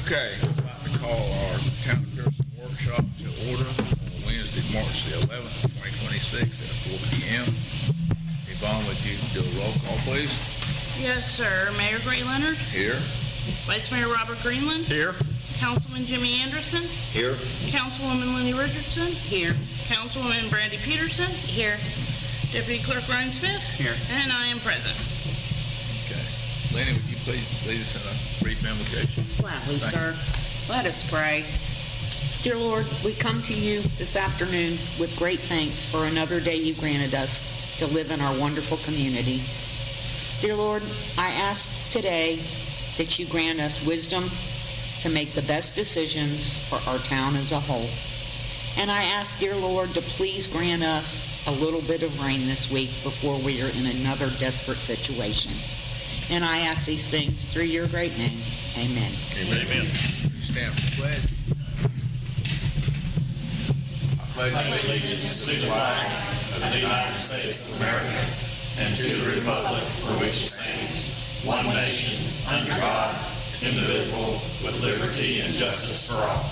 Okay, I'd like to call our Town of Pierson workshop to order on Wednesday, March the 11th, 2026 at 4 p.m. Yvonne, would you do a roll call, please? Yes, sir. Mayor Gray Leonard, Here. Vice Mayor Robert Greenland, Here. Councilman Jimmy Anderson, Here. Councilwoman Lenny Richardson, here. Councilwoman Brandy Pierson, here. Deputy Clerk Ryan Smith, Here. and I am present. Okay. Lenny, would you please lead us in a brief invocation? Gladly, sir. Let us pray. Dear Lord, we come to you this afternoon with great thanks for another day you granted us to live in our wonderful community. Dear Lord, I ask today that you grant us wisdom to make the best decisions for our town as a whole. And I ask, dear Lord, to please grant us a little bit of rain this week before we are in another desperate situation. And I ask these things through your great name. Amen. Amen. You stand for the pledge. I pledge allegiance to the flag of the United States of America and to the republic for which it stands, one nation, under God, indivisible, with liberty and justice for all.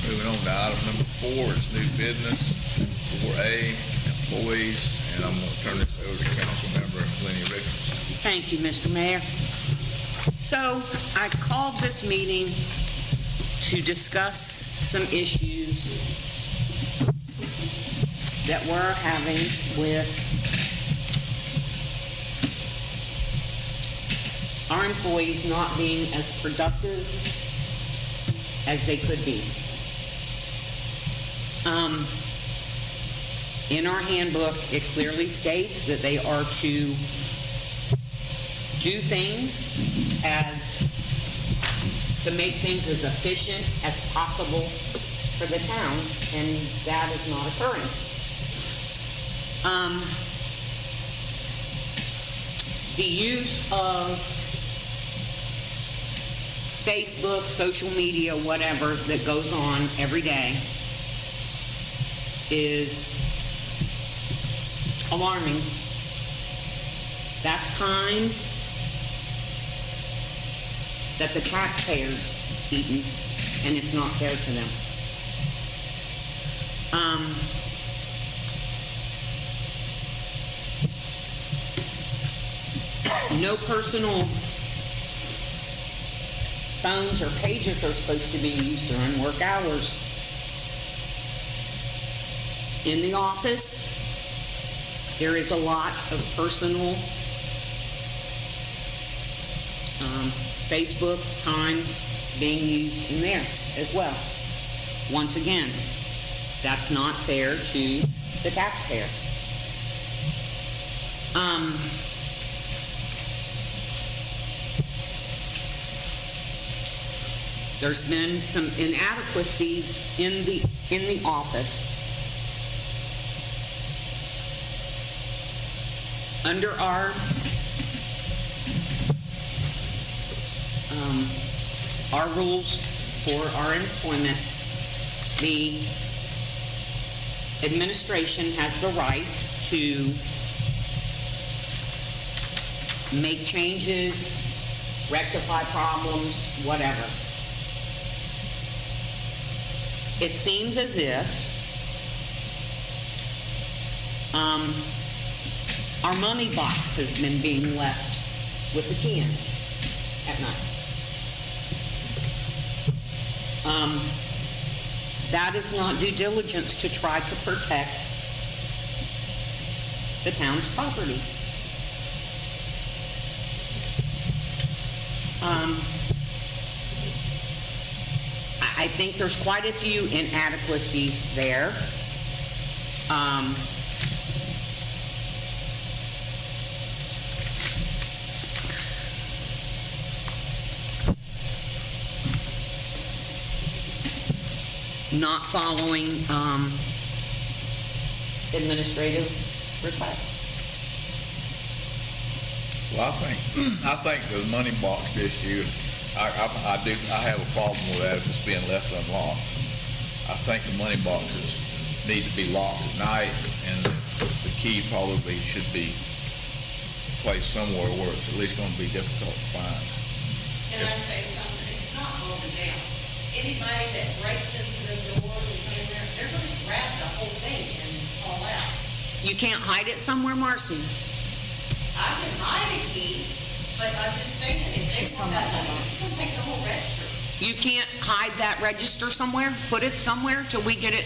Moving on to item number 4 is new business. 4A, employees, and I'm going to turn this over to Council Member Lenny Richardson. Thank you, Mr. Mayor. So I called this meeting to discuss some issues that we're having with our employees not being as productive as they could be. In our handbook, it clearly states that they are to do things to make things as efficient as possible for the town, and that is not occurring. The use of Facebook, social media, whatever, that goes on every day is alarming. That's time that the taxpayers eaten, and it's not fair to them. No personal phones or pagers are supposed to be used during work hours. In the office, there is a lot of personal Facebook time being used in there as well. Once again, that's not fair to the taxpayer. There's been some inadequacies in the office. Under our rules for our employment, the administration has the right to make changes, rectify problems, whatever. It seems as if our money box has been being left with the can at night. That is not due diligence to try to protect the town's property. I think there's quite a few inadequacies there. Not following administrative requests. Well, I think the money box issue, I have a problem with that if it's being left unlocked. I think the money boxes need to be locked at night, and the key probably should be placed somewhere where it's at least gonna be difficult to find. Can I say something? It's not broken down. Anybody that breaks into the doors and come in there, they're gonna grab the whole thing and fall out. You can't hide it somewhere, Marcy? I can hide a key, but I'm just saying, if She's they want talking that about money, the it's gonna take the whole register. You can't hide that register somewhere? Put it somewhere till we get it?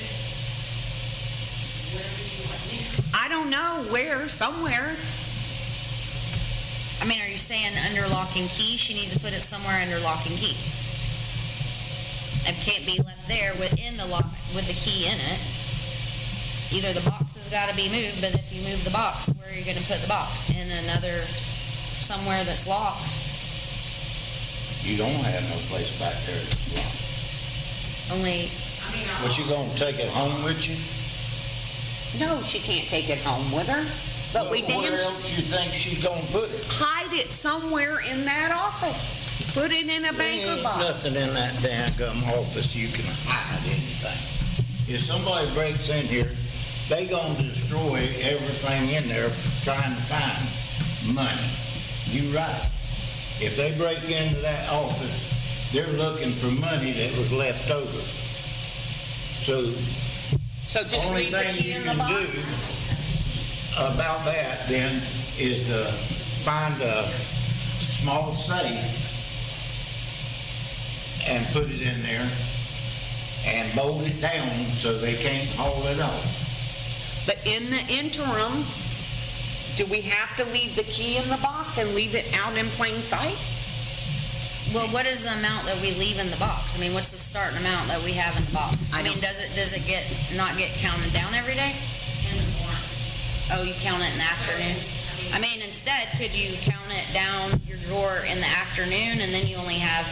Where would you want me? I don't know, where, somewhere. I mean, are you saying under lock and key? She needs to put it somewhere under lock and key. It can't be left there within the lock, with the key in it. Either the box has gotta be moved, but if you move the box, where are you gonna put the box? In another, somewhere that's locked? You don't have no place back there that's locked. Only, I mean, What, you gonna take it home with you? No, she can't take it home with her, but we Well, damn where else you think she's gonna put it? hide it somewhere in that office. Put it in a There banker ain't box. nothing in that daggum office you can hide anything. If somebody breaks in here, they gonna destroy everything in there trying to find money. You right. If they break into that office, they're looking for money that was left over. So So just only leave the thing key you in the can box. do about that then is to find a small safe and put it in there and bolt it down so they can't haul it off. But in the interim, do we have to leave the key in the box and leave it out in plain sight? well, what is the amount that we leave in the box? I mean, what's the starting amount that we have in the box? I I mean, don't- does it not get counted down every day? in the morning. Oh, you count it in the afternoons? I mean, instead, could you count it down your drawer in the afternoon and then you only have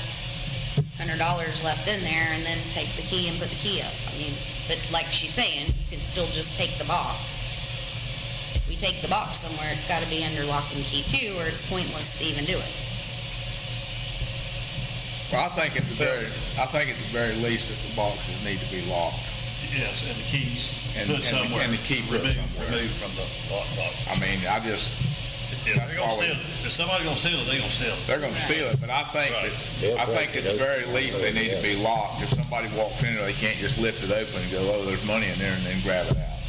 $100 left in there and then take the key and put the key up? I mean, but like she's saying, you can still just take the box. If we take the box somewhere, it's gotta be under lock and key too, or it's pointless to even do it. Well, I think at the very least that the boxes need to be locked. Yes, and the keys And- put and the- somewhere. and the key put somewhere. Removed from the lockbox. I mean, I just, If they're gonna steal it, if somebody's gonna steal it, they're gonna steal it. they're gonna steal it, but I think Right. that, I think at the very least they need to be locked. If somebody walks in there, they can't just lift it open and go, oh, there's money in there, and then grab it out.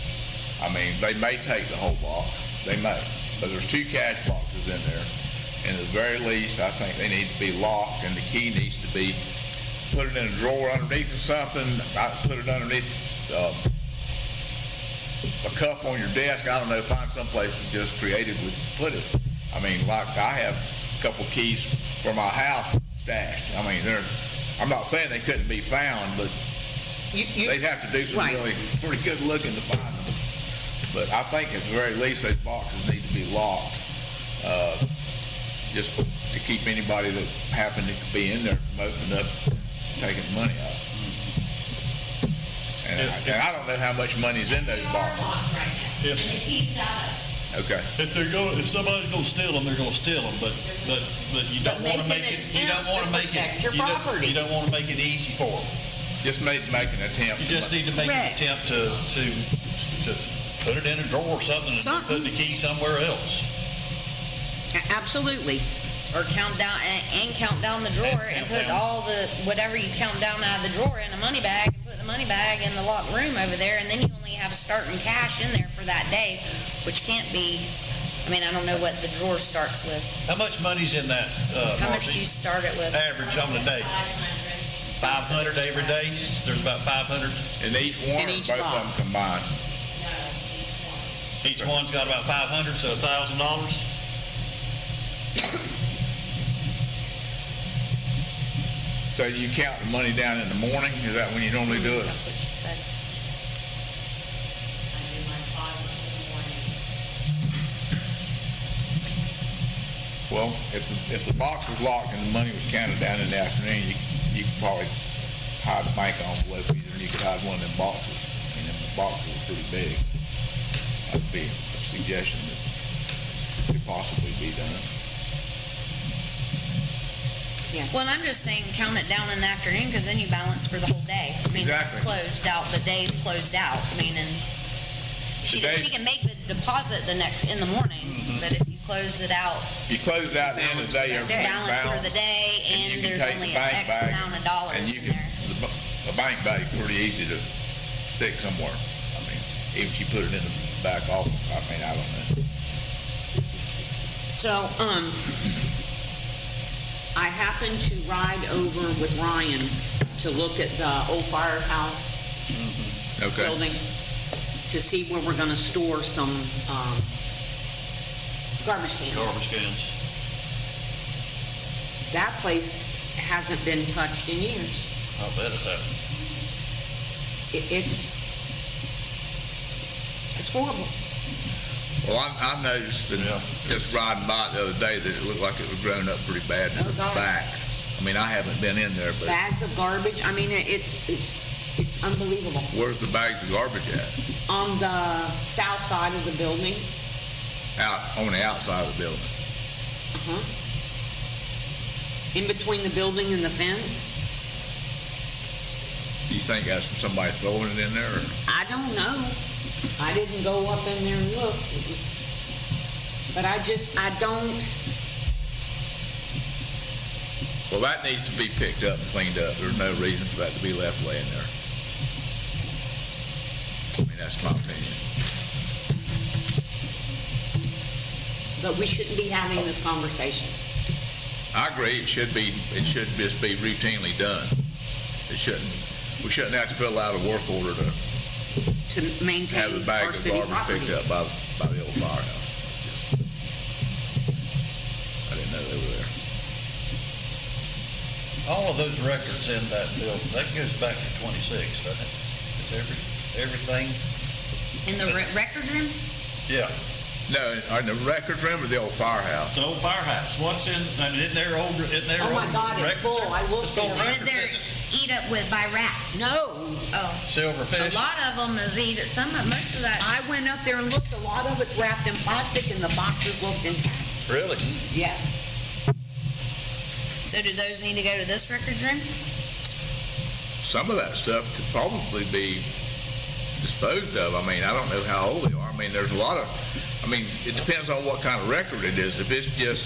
I mean, they may take the whole box, they may, but there's 2 cash boxes in there. And at the very least, I think they need to be locked, and the key needs to be, put it in a drawer underneath or something. I put it underneath, a cup on your desk. I don't know, find someplace to just creatively put it. I mean, like, I have a couple keys for my house stashed. I mean, I'm not saying they couldn't be found, but they'd have to do some Right. really pretty good looking to find them. But I think at the very least, those boxes need to be locked, just to keep anybody that happened to be in there from opening up, taking the money out. And I don't know how much money's in those They are boxes. locked right now, and If- the key's out of Okay. If somebody's gonna steal them, they're gonna steal them, but you But don't wanna make make an it, you don't attempt wanna to make it, protect your you don't, property. you don't wanna make it easy for them. Just make an attempt. You just need to make an Correct. attempt to put it in a drawer or something and Something. put the key somewhere else. Absolutely. Or count down, and count down the drawer and count put down. all the, whatever you count down out of the drawer in a money bag, and put the money bag in the locked room over there, and then you only have starting cash in there for that day, which can't be, I mean, I don't know what the drawer starts with. How much money's in that, How much do you Marcy? start it with? Average on the day? 500. 500 every day? There's about 500? In each one, In or each both of box. them combined? No, each one. Each one's got about 500, so $1,000? So you count the money down in the morning? Is that when you normally do it? That's what she said. I do my deposit in the morning. Well, if the box was locked and the money was counted down in the afternoon, you could probably hide a bank envelope either, and you could hide one of them boxes. I mean, the boxes are pretty big. That would be a suggestion that could possibly be done. Well, and I'm just saying, count it down in the afternoon, because then you balance for the whole day. I mean, it's Exactly. closed out, the day's closed out. I mean, and She Today- can make the deposit in the morning, but if you close it out, You close it out at the end of the day, the everything's balance for balanced. the day, you and can there's take only the an bank X bag, amount of dollars and you in can- there. The bank bag's pretty easy to stick somewhere. I mean, even if you put it in the back office, I mean, I don't know. So, I happened to ride over with Ryan to look at the old firehouse Okay. building to see where we're gonna store some, garbage cans. Garbage cans. That place hasn't been touched in years. I bet it happened. It's horrible. Well, I noticed that Yeah. just riding by it the other day that it looked like it was grown up pretty bad in Oh, the God. back. I mean, I haven't been in there, but Bags of garbage, I mean, it's unbelievable. where's the bags of garbage at? On the south side of the building, Out, on the outside of the building. uh-huh. In between the building and the fence. Do you think that's somebody throwing it in there, or? I don't know. I didn't go up in there and look. But I don't, Well, that needs to be picked up and cleaned up. There's no reason for that to be left laying there. I mean, that's my opinion. but we shouldn't be having this conversation. I agree, it should just be routinely done. We shouldn't have to fill out a work order to To have maintain the bag our of city garbage property. picked up by the old firehouse. It's just- I didn't know they were there. All of those records in that building, that goes back to 26, doesn't it? Is everything? In the records room? Yeah. No, in the records room or the old firehouse? The old firehouse, what's isn't there old Oh, my God, it's records full. there? I looked It's full in of there. But records, they're isn't it? eat up by rats. No, Oh, Silverfish. a lot of them is most of that. I went up there and looked, a lot of it's wrapped in plastic and the boxes looked intact. Really? Yeah. So do those need to go to this records room? Some of that stuff could probably be disposed of. I mean, I don't know how old they are. I mean, there's a lot of, I mean, it depends on what kind of record it is. If it's just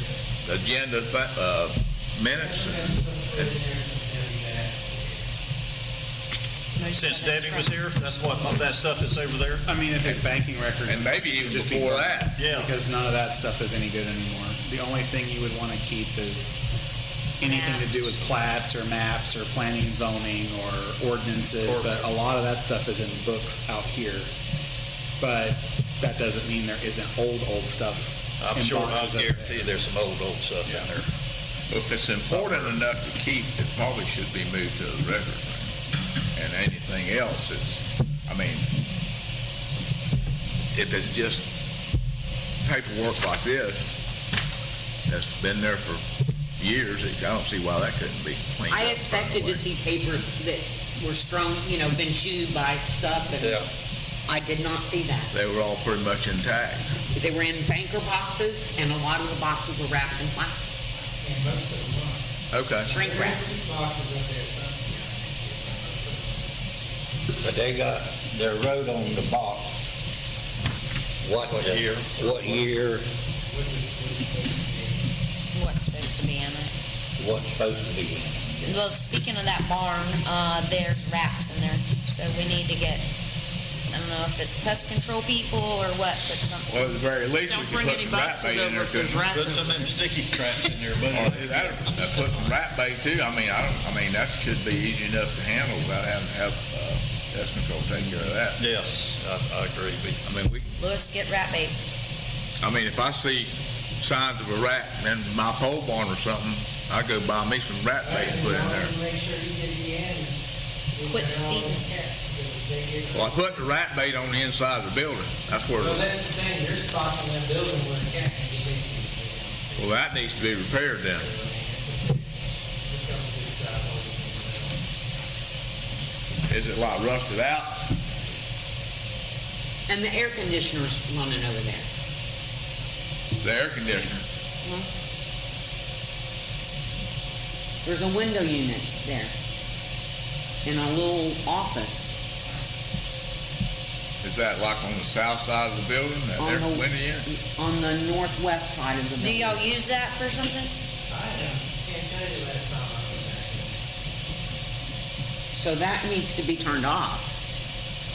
agenda minutes, Since Debbie was here, that's that stuff that's over there? I mean, if it's banking records. and stuff, maybe it would even just be before burned, that. Yeah. Because none of that stuff is any good anymore. The only thing you would want to keep is anything to do with plats or maps or planning and zoning or ordinances, but a lot of that stuff is in books out here. But that doesn't mean there isn't old stuff I'm in sure, I boxes over guarantee you there. there's some old stuff in there. If it's important enough to keep, it probably should be moved to the record room. And anything else, I mean, if it's just paperwork like this, that's been there for years, I don't see why that couldn't be cleaned up. I expected to see papers that were strung, been chewed by stuff, and Yeah. I did not see that. They were all pretty much intact. They were in banker boxes, and a lot of the boxes were wrapped in plastic, Okay. shrink wrap. But they wrote on the box, what year? What year, What's supposed to be in it? what's supposed to be in it. Well, speaking of that barn, there's rats in there, so we need to get, I don't know if it's pest control people or what, but something. Well, at the very least, we Don't could bring put any some rat boxes bait in over there, if there's couldn't we? rats Put in some of them sticky traps in there, buddy. Or do that, put some rat bait too. I mean, that should be easy enough to handle without having to have, pest control taking care of that. Yes, I agree. I mean, Louis, get rat bait. if I see signs of a rat in my pole barn or something, I go buy me some rat bait and put in there. Quit feeding. Well, I put the rat bait on the inside of the building. That's where, Well, that's the thing, there's spots in that building where it can't be. well, that needs to be repaired then. Is it like rusted out? And the air conditioner's running over there. The air conditioner? There's a window unit there in a little office. Is that like on the south side of the building, that On there the- window here? On the northwest side of the Do building. y'all use that for something? Can't tell you last time I was back. So that needs to be turned off.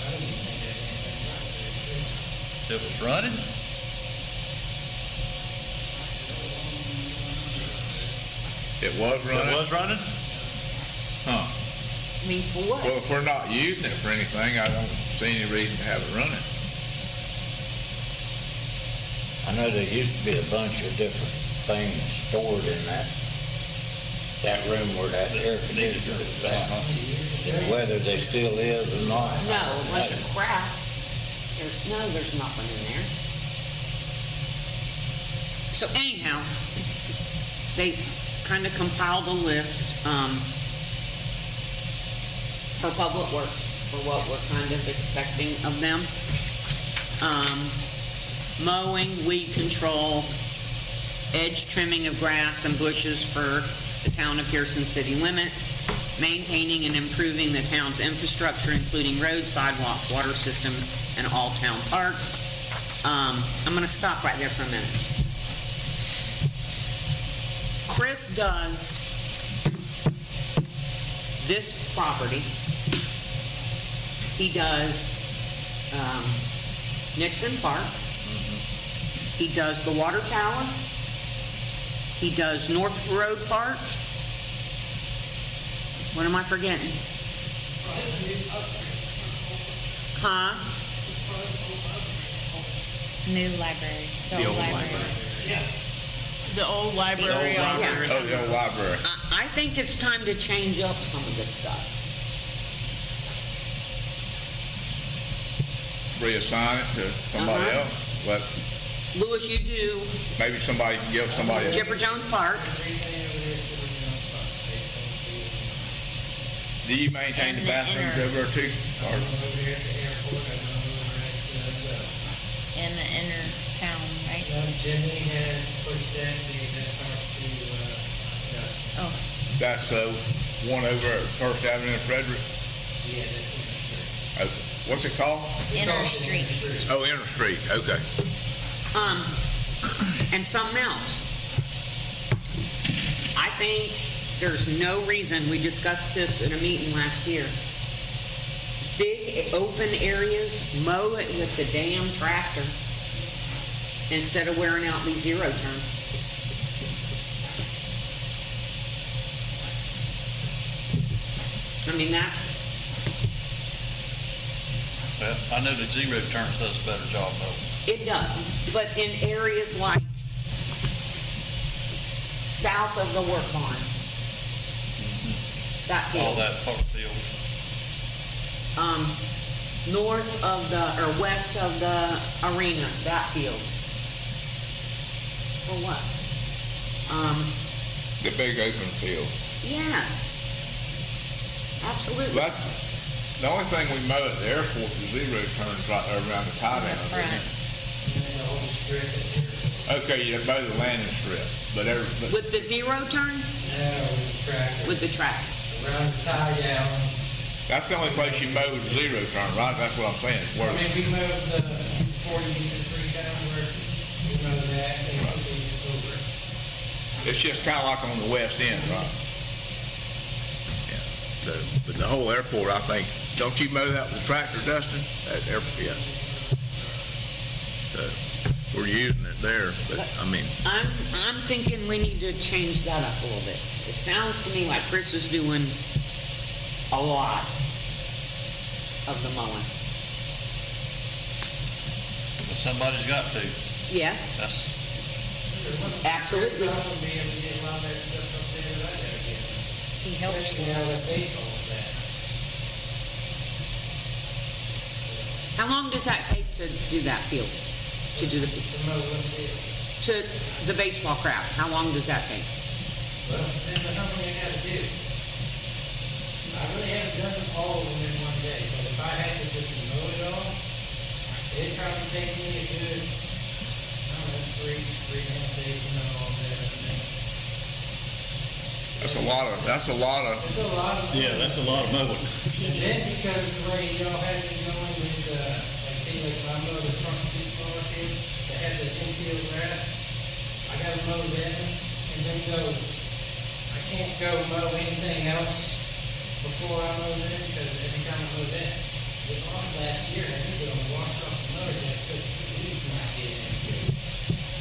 I don't even think that damn thing's right. It was running? It was running? It was running? Huh. I mean, for what? Well, if we're not using it for anything, I don't see any reason to have it running. I know there used to be a bunch of different things stored in that room where that air conditioner was at. Whether they still is or not. No, a bunch of crap. There's nothing in there. So anyhow, they kind of compiled a list, for Public Works, for what we're kind of expecting of them. Mowing, weed control, edge trimming of grass and bushes for the town of Pierson city limits, maintaining and improving the town's infrastructure, including roads, sidewalks, water system, and all town parks. I'm going to stop right there for a minute. Chris does this property. He does Nixon Park. He does the water tower. He does North Road Park. What am I forgetting? Huh? New library. The old library. The old library. Yeah. Oh, the old library. I think it's time to change up some of this stuff. Reassign it to somebody Uh-huh. else. Let, Louis, you do maybe somebody can give somebody else. Chipper Jones Park. Do you maintain And the the bathrooms inner- over there too? Or- Over here at the airport, I know over at, In the inner town, right? Jimmy had pushed that, that's hard to, discuss. Oh, That's the one over at First Avenue in Frederick. Yeah, that's in the Okay. What's it called? inner streets. Oh, Inner Street. Okay. And something else. I think there's no reason, we discussed this in a meeting last year. Big open areas, mow it with the damn tractor instead of wearing out these zero turns. I mean, that's, Well, I know that zero turns does a better job though. it does, but in areas like south of the work barn, that All field, that park field. north of the, or west of the arena, that field. For what? The big open field. Yes. Absolutely. That's, the only thing we mow at the airport is zero turns right there around the tie down. Front. And then the whole strip at the airport. Okay, you mow the landing strip, but but With the zero turn? Now with the tractor, With the tractor. around the tie downs. that's the only place you mow the zero turn, right? That's what I'm saying. I Where, mean, we mowed the, before you get to three down where we mowed that, and we over it. it's just kind of like on the west end, right? Yeah. But the whole airport, I think, don't you mow that with the tractor, Dustin? At airport, yeah. We're using it there, but I mean, I'm thinking we need to change that up a little bit. It sounds to me like Chris is doing a lot of the mowing. But somebody's got to. Yes, That's, absolutely. I'm gonna be able to get a lot of that stuff up there that I gotta get. He helps Especially now us. that baseball is at. How long does that take to do that field? To do the, To mow one field. to the baseball crap? How long does that take? Well, depends on how many I gotta do. I really haven't done them all of them in one day, but if I had to just mow it all, it'd probably take me a good, I don't know, 3.5 days to mow all that, I think. that's a lot of. It's a lot of. yeah, that's a lot of mowing. And then because the way y'all had me going with, like I if I mow the front two small fields that have the infield grass, I gotta mow them and then go, I can't go mow anything else before I mow them, because every time I mow that, the lawn last year, I think it'll wash off the mower that took 2 weeks when I get in there.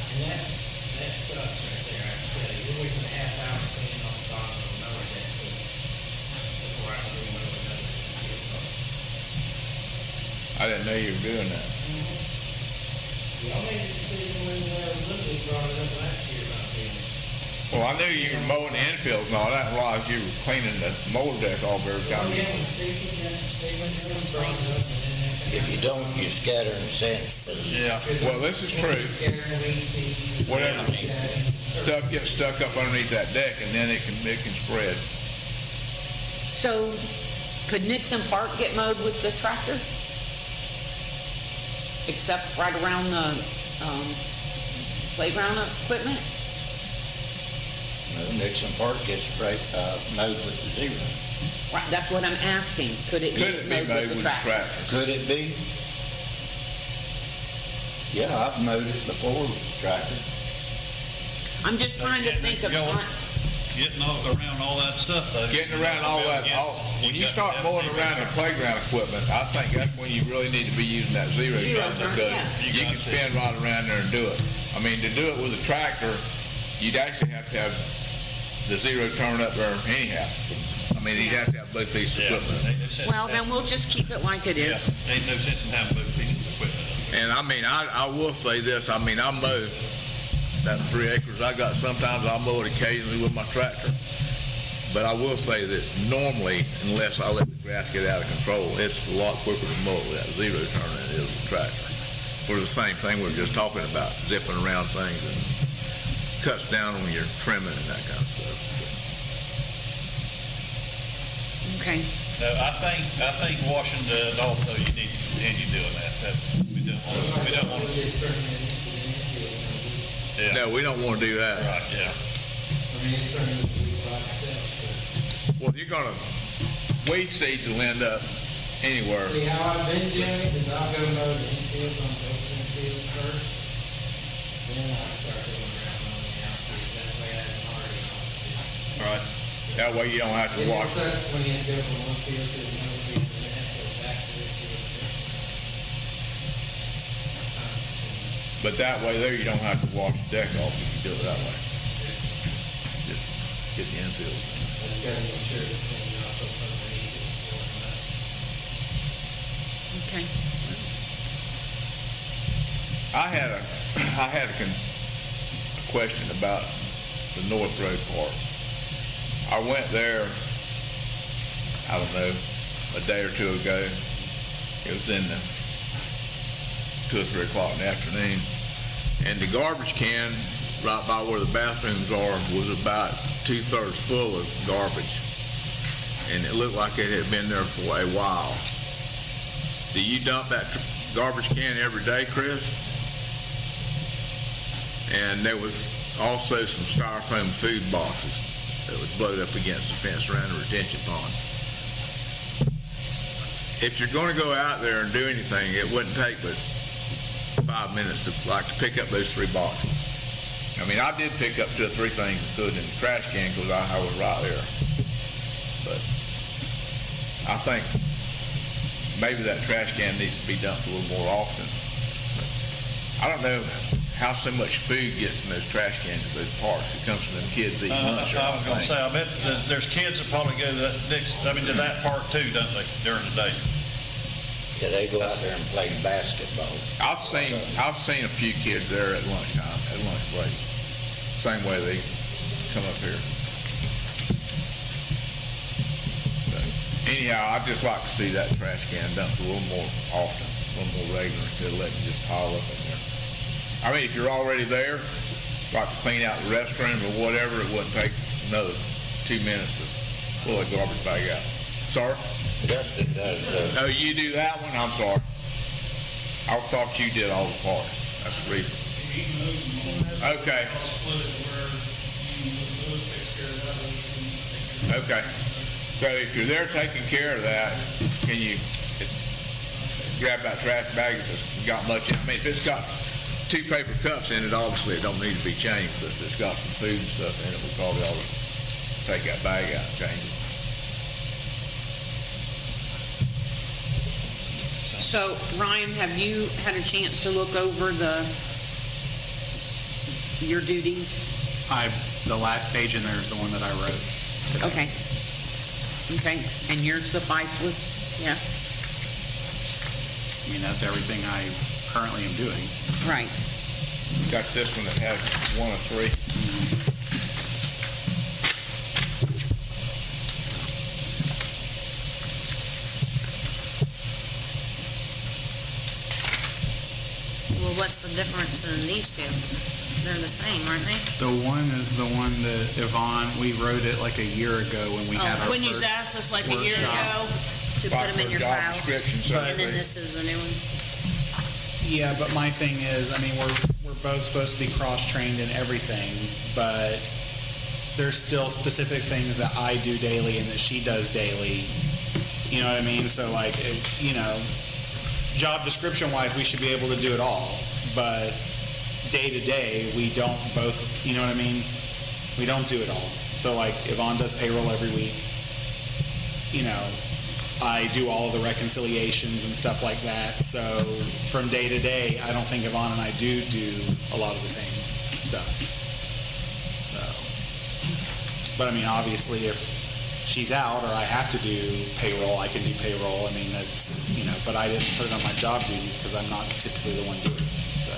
And that sucks right there, I can tell you. You're wasting a half hour cleaning off the bottom of the mower that took before I can do mow another field. I didn't know you were doing that. Y'all made the decision when Olympic brought it up last year about doing it. Well, I knew you were mowing the infields and all that, while you were cleaning the mower deck off every time. Oh, yeah, when Stacy brought it up and then If you don't, you scatter and sand. Yeah, well, this is true. Whatever stuff gets stuck up underneath that deck, and then it can spread. So could Nixon Park get mowed with the tractor? Except right around the playground equipment? No, Nixon Park gets mowed with the zero. Right, that's what I'm asking. Could it Could be it be mowed mowed with the tractor? Could it be? Yeah, I've mowed it before with the tractor. I'm just trying to think of time. Getting around all that stuff, though. Getting around all that, when you start mowing around the playground equipment, I think that's when you really need to be using that zero turn, because yeah. you can spin right around there and do it. I mean, to do it with a tractor, you'd actually have to have the zero turn up there anyhow. I mean, you'd have to have both pieces of equipment. Well, then we'll just keep it like it Yeah, is. ain't no sense in having both pieces of equipment. And I mean, I will say this, I mean, I mow that 3 acres I got, sometimes I mow it occasionally with my tractor. But I will say that normally, unless I let the grass get out of control, it's a lot quicker to mow with that zero turn than it is with a tractor. For the same thing we were just talking about, zipping around things, and cuts down on your trimming and that kind of stuff. Okay. No, I think washing the off, though, you need to continue doing that. We don't want to. Yeah. No, we don't want to do that. Right, yeah. I mean, it's turning into a week by itself, Well, you're gonna, weed seeds will end up anywhere. but. See, how I've been doing it is I'll go mow the infields on both infields first, then I'll start going around mowing the outfields, that way I haven't already on. Right. That way you don't have to It wash. sucks when you have to go from one field to another field, and then have to go back to this field. But that way there, you don't have to wash the deck off if you do it that way. Just get the infield. I just gotta make sure it's clean off of underneath it before I'm Okay. I had a question about the North Road Park. I went there, I don't know, a day or two ago. It was in the 2 or 3 o'clock in the afternoon. And the garbage can right by where the bathrooms are was about 2/3 full of garbage. And it looked like it had been there for a while. Do you dump that garbage can every day, Chris? And there was also some styrofoam food boxes that was blowed up against the fence around the retention pond. If you're going to go out there and do anything, it wouldn't take but 5 minutes to pick up those 3 boxes. I mean, I did pick up 2 or 3 things and threw it in the trash can because I was right there. But I think maybe that trash can needs to be dumped a little more often. I don't know how so much food gets in those trash cans at those parks. It comes from them kids eating lunch. I was going to say, I bet there's kids that probably go to that park too, don't they, during the day? Yeah, they go out there and play basketball. I've seen a few kids there at lunchtime, at lunch break. Same way they come up here. So, anyhow, I'd just like to see that trash can dumped a little more often, a little more regular, instead of letting it just pile up in there. I mean, if you're already there, like to clean out the restroom or whatever, it wouldn't take another 2 minutes to pull a garbage bag out. Sorry? Dustin does, Oh, you do that one? I'm sorry. I thought you did all the parts. That's the reason. Okay. Okay. So if you're there taking care of that, can you, grab that trash bag if it's got much, I mean, if it's got 2 paper cups in it, obviously it don't need to be changed, but if it's got some food and stuff in it, we probably ought to take that bag out and change it. So, Ryan, have you had a chance to look over your duties? The last page in there is the one that I wrote today. Okay. Okay, and you're suffice with, yeah, I mean, that's everything I currently am doing. right. Got this one that has 1 of 3. Well, what's the difference in these two? They're the same, aren't they? The one is the one that Yvonne, we wrote it like a year ago when we had our When you first asked us like a year workshop. ago, To put them in your Job files. description, so And then this is a new one. Yeah, but my thing is, I mean, we're both supposed to be cross-trained in everything, but there's still specific things that I do daily and that she does daily. You know what I mean? So like, job description-wise, we should be able to do it all, but day-to-day, we don't both, you know what I mean? We don't do it all. So like, Yvonne does payroll every week. I do all of the reconciliations and stuff like that. So from day to day, I don't think Yvonne and I do a lot of the same stuff. So, but I mean, obviously, if she's out or I have to do payroll, I can do payroll. I mean, that's, but I didn't put it on my job duties because I'm not typically the one doing it. So,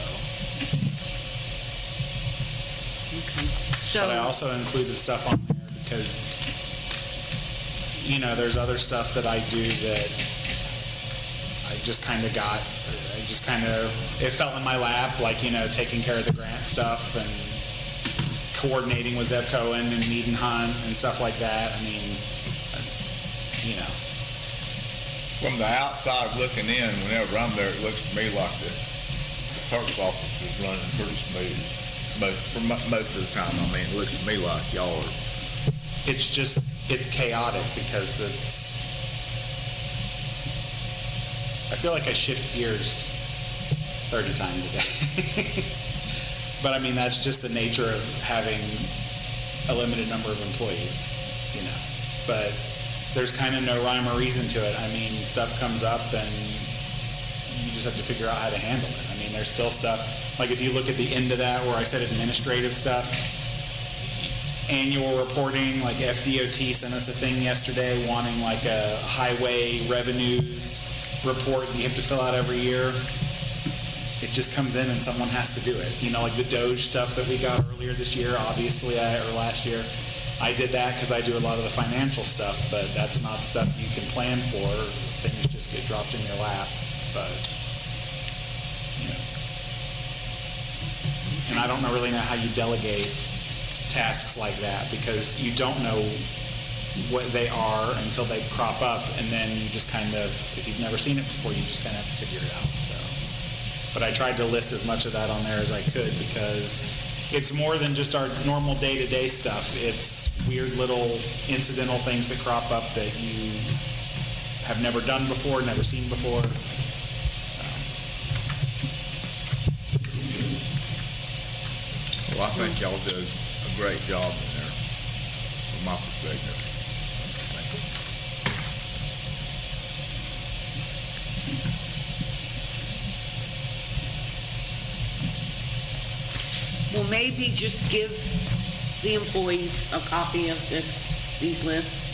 But I also included stuff on there because, there's other stuff that I do that I just kind of it fell in my lap, like, taking care of the grant stuff and coordinating with Zeb Cohen and Need and Hunt and stuff like that. I mean, From the outside looking in, whenever I'm there, it looks to me like the clerk's office is running pretty smooth. For most of the time, I mean, it looks to me like y'all are. it's chaotic because I feel like I shift gears 30 times a day. But I mean, that's just the nature of having a limited number of employees, But there's kind of no rhyme or reason to it. I mean, stuff comes up and you just have to figure out how to handle it. I mean, there's still stuff, like if you look at the end of that where I said administrative stuff, annual reporting, like FDOT sent us a thing yesterday wanting like a highway revenues report that you have to fill out every year. It just comes in and someone has to do it. Like the Doge stuff that we got earlier this year, obviously, or last year. I did that because I do a lot of the financial stuff, but that's not stuff you can plan for. Things just get dropped in your lap. But, And I don't really know how you delegate tasks like that because you don't know what they are until they crop up, and then you just kind of, if you've never seen it before, you just kind of have to figure it out. So, but I tried to list as much of that on there as I could because it's more than just our normal day-to-day stuff. It's weird little incidental things that crop up that you have never done before, never seen before. Well, I think y'all do a great job in there, from my perspective. well, maybe just give the employees a copy of these lists.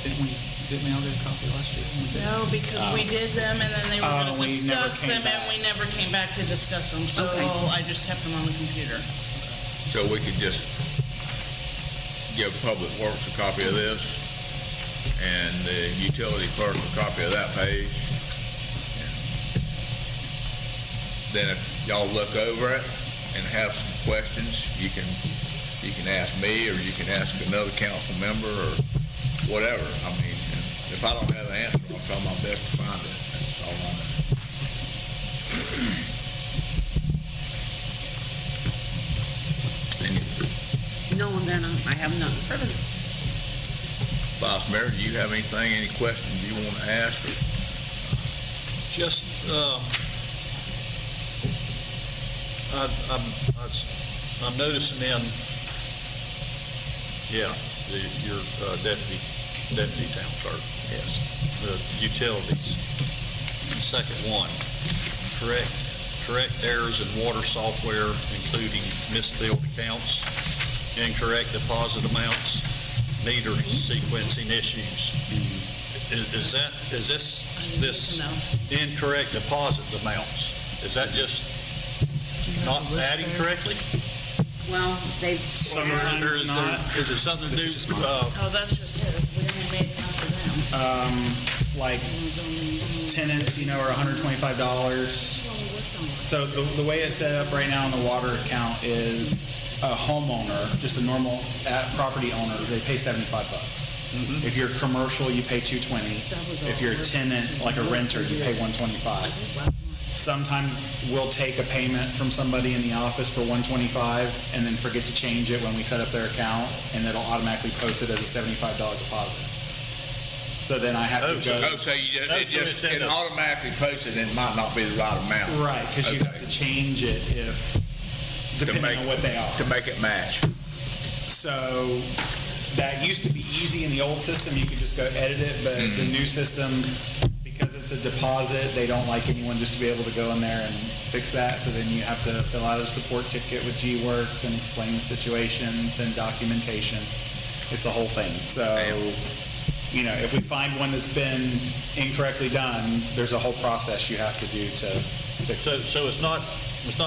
Didn't we all get a copy last year? We did. no, because we did them and then they were Oh, going to we never discuss came them and back. we never came back to discuss them. So Okay. I just kept them on the computer. So we could just give Public Works a copy of this, and the utility clerk a copy of that page. Then if y'all look over it and have some questions, you can ask me, or you can ask another council member, or whatever. I mean, if I don't have the answer, I'll try my best to find it. That's all I know. No, then I have none. Vice Mayor, do you have anything, any questions you want to ask? Or Just, I'm noticing your deputy town clerk, yes, the utilities, the second one, correct errors in water software, including misbilled accounts, incorrect deposit amounts, meter sequencing issues. Is this incorrect deposit amounts? Is that just not adding correctly? Well, they've. Sometimes not. Is it something to do, Oh, that's just it. We only made one for them. Like tenants, are $125. So the way it's set up right now in the water account is a homeowner, just a normal property owner, they pay $75. If you're commercial, you pay $220. If you're a tenant, like a renter, you pay $125. Sometimes we'll take a payment from somebody in the office for $125 and then forget to change it when we set up their account, and it'll automatically post it as a $75 deposit. So then I have to go. So it automatically posted and it might not be the right amount. Right, because you have to change it depending on what they are. To make it match. So that used to be easy in the old system. You could just go edit it, but the new system, because it's a deposit, they don't like anyone just to be able to go in there and fix that. So then you have to fill out a support ticket with G-Works and explain the situation, send documentation. It's a whole thing. So, if we find one that's been incorrectly done, there's a whole process you have to do to fix it. so it's not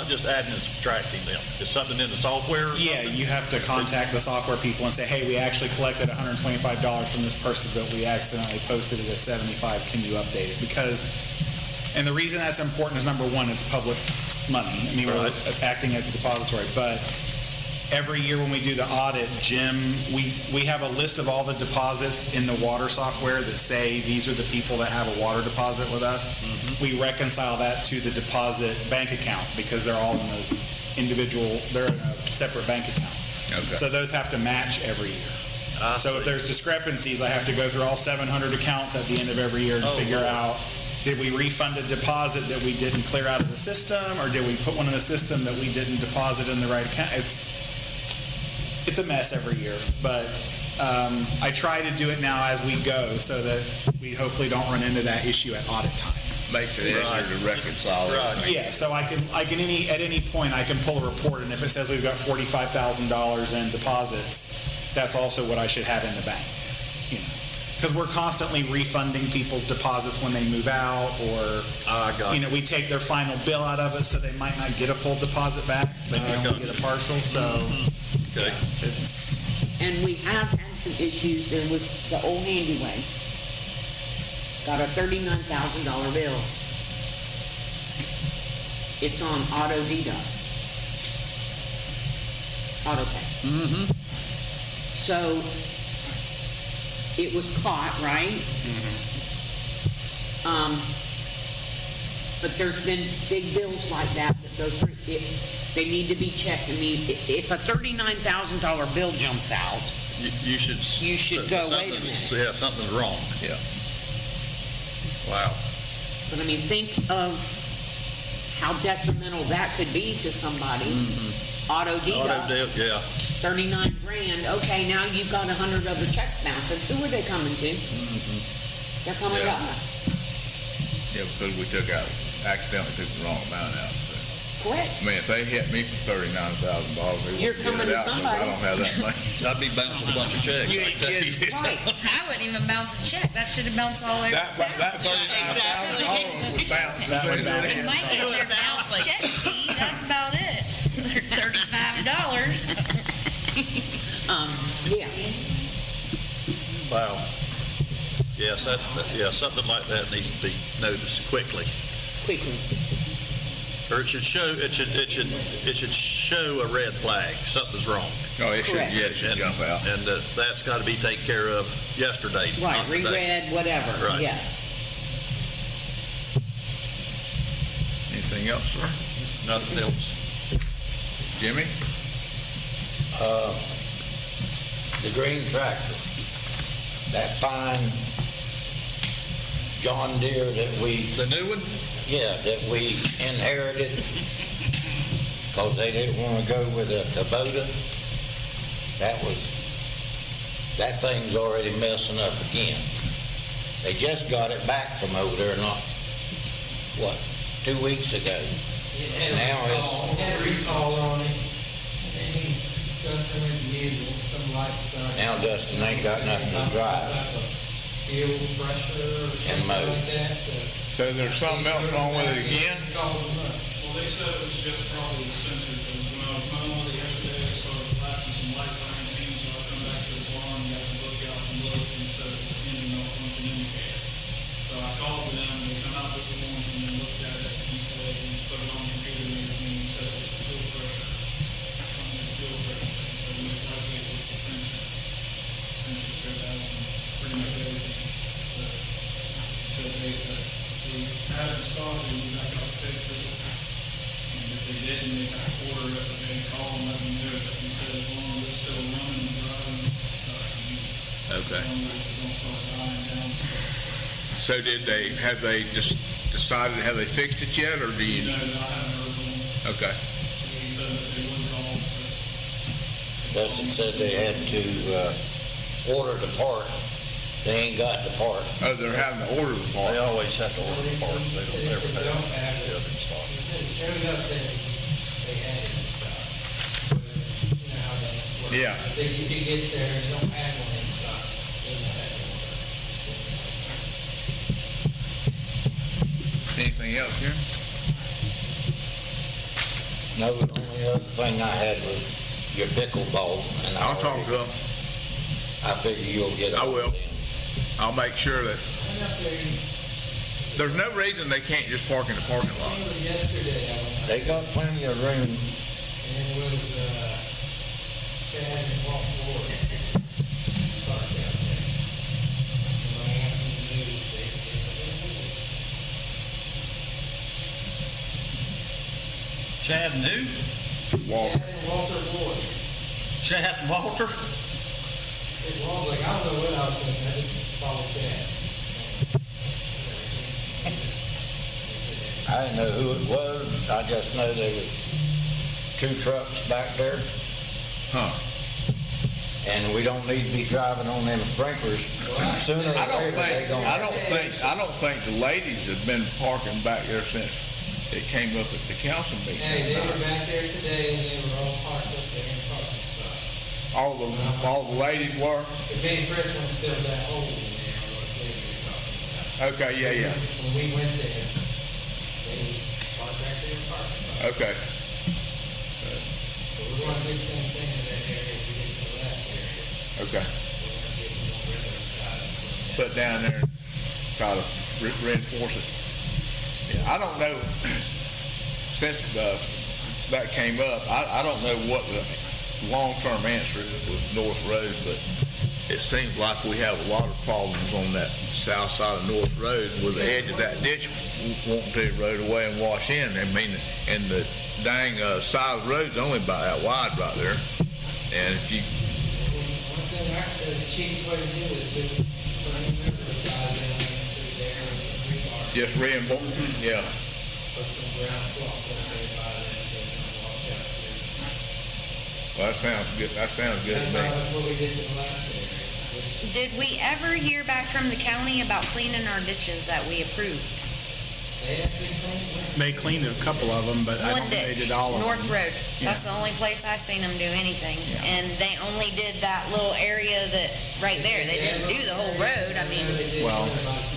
just adding and subtracting them. It's something in the software? Yeah, you have to contact the software people and say, hey, we actually collected $125 from this person, but we accidentally posted it as $75. Can you update it? And the reason that's important is, number one, it's public money. I mean, we're acting as a depository, but every year when we do the audit, Jim, we have a list of all the deposits in the water software that say these are the people that have a water deposit with us. We reconcile that to the deposit bank account because they're all in the they're in a separate bank account. Okay. So those have to match every year. So if there's discrepancies, I have to go through all 700 accounts at the end of every year and figure out, did we refund a deposit that we didn't clear out of the system, or did we put one in the system that we didn't deposit in the right account? It's a mess every year, but I try to do it now as we go so that we hopefully don't run into that issue at audit time. Makes it easier to reconcile. Right. Yeah, so I can at any point I can pull a report, and if it says we've got $45,000 in deposits, that's also what I should have in the bank. Because we're constantly refunding people's deposits when they move out, or we take their final bill out of it, so they might not get a full deposit back, but they only get a partial. So Okay. And we have had some issues. There was the old Handyway. Got a $39,000 bill. It's on auto deduct. Auto pay. So it was caught, right? But there's been big bills like that go through. They need to be checked. I mean, if a $39,000 bill jumps out, You should go, wait a minute. Yeah, something's wrong. Yeah. Wow. but I mean, think of how detrimental that could be to somebody. Auto deduct. Yeah. 39 grand. Okay, now you've got 100 other checks bouncing. Who are they coming to? They're coming to us. Yeah, because we accidentally took the wrong amount out. Correct. I mean, if they hit me for $39,000, You're coming to somebody. I don't have that money. I'd be bouncing a bunch of checks. You ain't kidding. Right. I wouldn't even bounce a check. That should have bounced all over That $39,000 all of them would bounce. They might get their bounce check fee. That's about it. They're $35. Yeah. Wow. Yes, something like that needs to be noticed quickly. Or it should show a red flag. Something's wrong. No, it should, Correct. yeah, it should jump out. And that's got to be taken care of yesterday. Right, not today. reread, whatever. Right. Yes. Anything else, sir? Nothing else. Jimmy? The green tractor, that fine John Deere that we, The new one? that we inherited, because they didn't want to go with a Kubota. That thing's already messing up again. They just got it back from over there 2 weeks ago. Now It had a recall on it, and he got some unusual, some light stuff. Now Dustin ain't got nothing to drive. Fuel pressure or something motor. like that, So there's something else wrong with it again? Called them up. Well, they said it was just probably the sensor, because when I was mowing with it yesterday, it started flashing some lights on the team, so I come back to the barn, got the look out and look, and it said it was ending off with an indicator. So I called them, and they come out this morning and then looked at it, and he said, he put it on the computer and everything, and he said it was the fuel pressure. Something with the fuel pressure, and so most likely it was the sensor. Sensor tripped out and pretty much everything. So, he said we had it started, and we got to fix it. And if they didn't, they got to order it, but they call and let me know. But he said as long as it's still running and driving, Okay. as long as it don't start dying down. So have they just decided, have they fixed it yet, or do you? No, I haven't heard from him. Okay. He said that they would call, so. Dustin said they had to order the part. They ain't got the part. Oh, they're having to order the They part. always have to order the part. They don't ever They don't have have it. it in stock. He said it showed up that they had it in stock. But you know how that works. Yeah. I think if it gets there and they don't have one in stock, then they have to order it. Anything else here? No, the only other thing I had was your pickleball, and I'll talk to them. I figure you'll get it. I will. I'll make sure that, I went up there, there's no reason they can't just park in the parking lot. yesterday, I went up They got plenty of room. and it was, Chad and Walt Ford parked out there. And when I asked them to move, they Chad New? Walter. Chad and Walter Ford. Chad and Walter? It was like, I don't know what I was thinking, I just followed Chad. I didn't know who it was. I just know there was 2 trucks back there, Huh. and we don't need to be driving on them sprinklers. Sooner or later, they gonna. I don't think the ladies have been parking back there since it came up at the council meeting. Hey, they were back there today and they were all parked up there in parking spot. All the ladies were? The main press one filled that hole in there, what they were talking about. Okay, yeah. When we went there, they parked back there in parking spot. Okay. So we're gonna do the same thing in that area as we did in the last area. Okay. We're gonna get some more regular guys. Put down there, and try to reinforce it. Yeah, I don't know, since that came up, I don't know what the long-term answer is with North Road, but it seems like we have a lot of problems on that south side of North Road with the edge of that ditch wanting to erode away and wash in. I mean, and the dang side of the road's only about that wide right there. And if you, One thing, the cheapest way to do it is to put any member of guys down through there and some rebar. just reinforce, yeah. Put some ground cloth up there by that, so they don't wash out through. Well, that sounds good. That sounds good to me. That's what we did in the last area. Did we ever hear back from the county about cleaning our ditches that we approved? They have been cleaned. They cleaned a couple of them, but I One don't think they ditch, did all of them. North Road. That's Yeah. the only place I seen them do anything. Yeah. And they only did that little area that, right there. They didn't do the whole road. I mean, Well,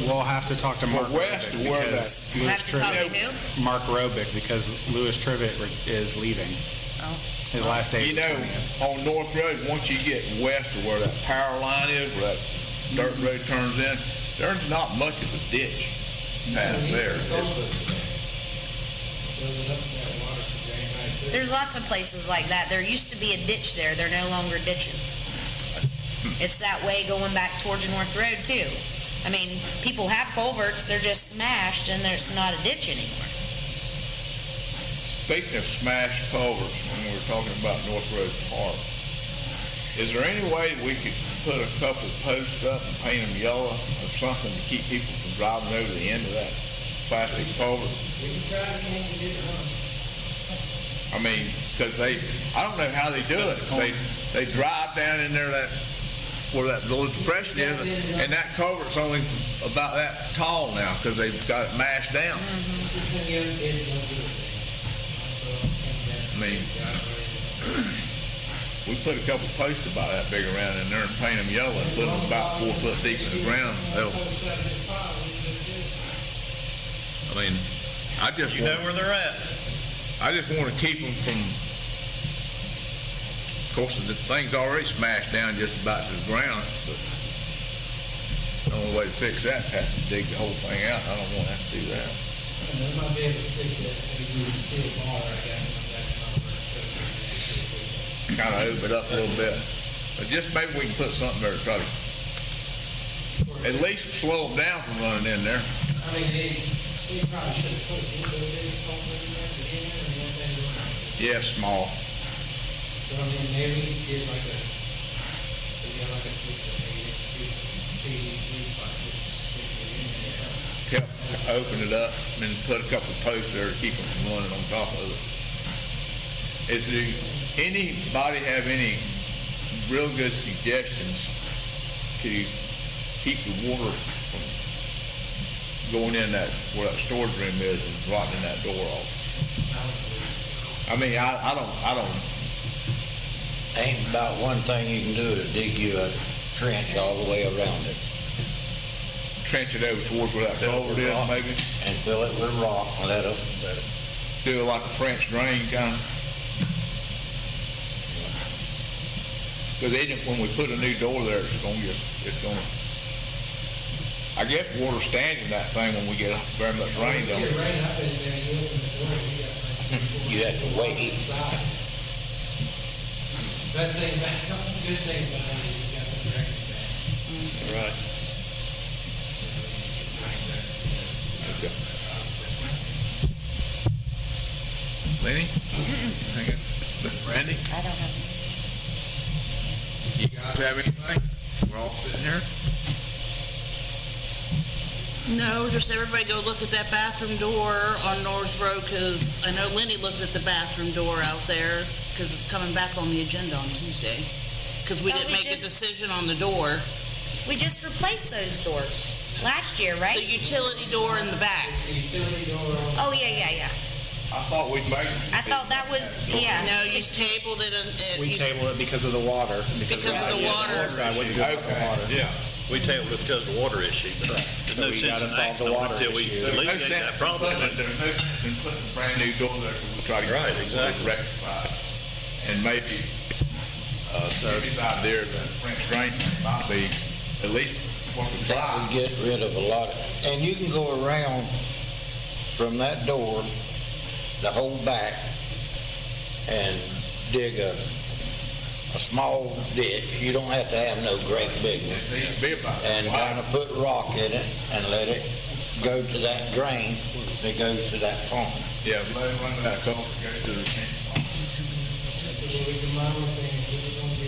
we'll have to talk to Mark west Robick of where because we'll Louis have to talk to Trivet, who? Mark Robick, because Louis Trivet is leaving. Oh. His last day You is the know, 20th. on North Road, once you get west of where that power line is, where that dirt road turns in, there's not much of a ditch past there. There's lots of places like that. There used to be a ditch there. They're no longer ditches. It's that way going back towards North Road too. I mean, people have culverts, they're just smashed and there's not a ditch anymore. Speaking of smashed culverts, when we were talking about North Road Park, Is there any way that we could put a couple posts up and paint them yellow or something to keep people from driving over the end of that plastic culvert? We can try to change it in a month. I mean, because I don't know how they do it. They drive down in there where that little depression is, and that culvert's only about that tall now because they've got it mashed down. It's in the other kids don't do it. I mean, we put a couple posts about that big around in there and paint them yellow and put them about 4 foot deep in the ground. I mean, I just You know where they're at. I just want to keep them from, of course, the thing's already smashed down just about to the ground, but the only way to fix that is have to dig the whole thing out. I don't want to have to do that. And they might be able to stick that, maybe with steel bar, I got Kind of open it up a little bit. But just maybe we can put something there to try to at least slow them down from running in there. I mean, they probably should have put a little bit of something in there to get in and then they around. Yeah, small. So I mean, maybe get like a, they got like a 6 or 8 inch piece of PVC pipe, just stick it in there. Open it up and then put a couple posts there to keep them from running on top of it. Anybody have any real good suggestions to keep the water from going in where that storage room is and rotting that door off? I mean, I don't. Ain't about one thing you can do is dig you a trench all the way around it Trench it over towards where that culvert is, maybe. and fill it with rock and let it Do it like a French drain kind of. Because when we put a new door there, I guess water stands in that thing when we get very much rain, don't Get it? rain up in there, you open the door, you got. You have to wait. Best thing about, good thing about it is you got the drain back. Right. Okay. Lenny? Randy? I don't have. You guys have anything? We're all sitting here. No, just everybody go look at that bathroom door on North Road, because I know Lenny looked at the bathroom door out there, because it's coming back on the agenda on Tuesday. Because we Oh, didn't we make a just- decision on the door. We just replaced those doors last year, The right? utility door in the back. The utility door on. Oh, yeah. I thought we'd make. I thought that was, yeah. No, you tabled it, We you- tabled it because of the water. Because of the water. So I wouldn't go with the water. Yeah, we tabled it because of the water issue, but there's So no we sense gotta in solve acting the on water it till we issue. alleviate that problem. There's no sense in putting a brand new door there till we try to get Right, it exactly. rectified. And maybe, Jimmy's idea that French drain might be at least worth a That try. would get rid of a lot of, and you can go around from that door, the whole back, and dig a small ditch. You don't have to have no great big one. It needs to be about. And kind of put rock in it and let it go to that drain that goes to that pond. Yeah, let it run that culvert, go to the tank. With the minor thing, it's gonna be.